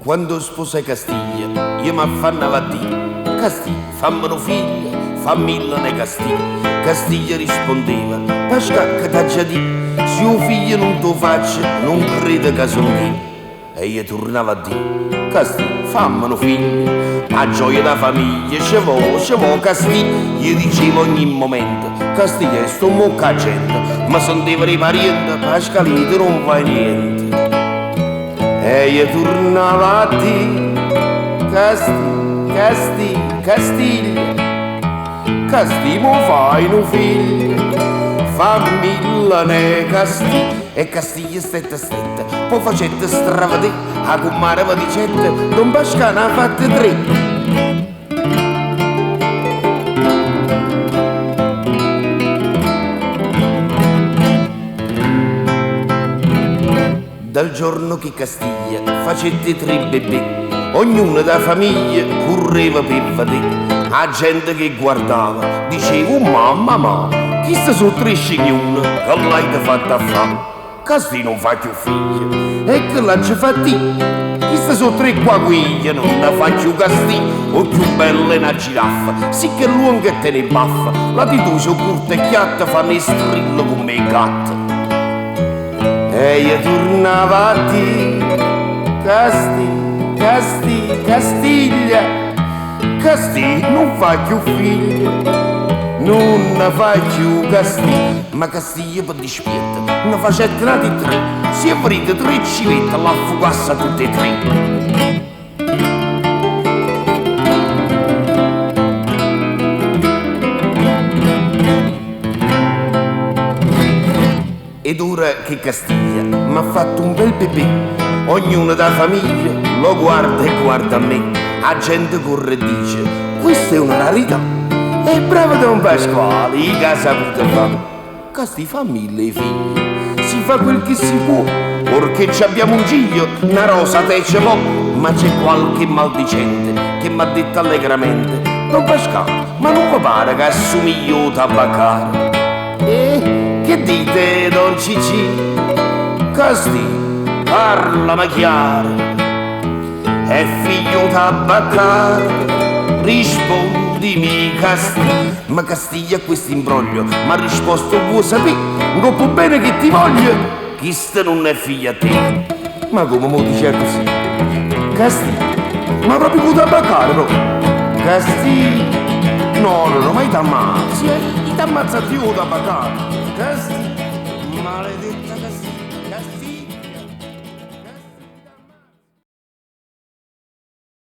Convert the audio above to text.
Quando sposai Castiglia, io m'affannava a dire: Castiglia, fammelo figlio, fammilla ne Castiglia. Castiglia rispondeva: Pasca che t'ha già detto, se io figlio non te faccio, non credo che sono io. E io tornava a dire: Castiglia, fammelo figlio, a gioia da famiglia, ci vo, Castiglia. Io dicevo ogni momento: Castiglia, sto mocca gente, ma sentiva i parenti, Pascalito non fai niente. E io tornava a dire: Castiglia, mo fai un figlio, fammilla ne Castiglia. E Castiglia stetta, poi facette stravadì, a comare va dicette, Don Pascana ha fatte 3. Dal giorno che Castiglia facette 3 bebè, ognuno da famiglia correva per vedere. A gente che guardava diceva: oh mamma, chi sta su 3 scignone che l'hai fatta fare? Castiglia non fa più figlia, e che l'ha fatti? Chi sta su 3 quaquiglie non ne fa più Castiglia, o più bella è una giraffa, sì che l'uomo che te ne baffa, la tituce curta e chiatta fanno i strillo come i gatti. E io tornava a dire: Castiglia, non fa più figlio, non ne fa più Castiglia. Ma Castiglia per dispietta, ne facette nati 3, si aprite 3 civette, la fugassa tutte e 3. Ed ora che Castiglia m'ha fatto un bel bebè, ognuno da famiglia lo guarda e guarda a me. La gente corre e dice: questa è una rarità, e bravo Don Pasquale, che ha saputo fare. Castiglia fa 1000 figli, si fa quel che si può, perché ci abbiamo un giglio, una rosa te ce l'ho. Ma c'è qualche maldicente che m'ha detto allegramente: Don Pasquale, ma non vi pare che assomiglio tabaccaro? Che dite, Don Cicci? Castiglia, parlami chiaro, è figlio tabaccaro, rispondimi Castiglia. Ma Castiglia a questo imbroglio m'ha risposto: vuoi sapere, non può bene che ti voglio, chi sta non è figlio a te. Ma come mo dice così? Castiglia, ma proprio con tabaccaro? Castiglia, no, ma ti ammazza più da tabaccaro. Castiglia, maledetta Castiglia.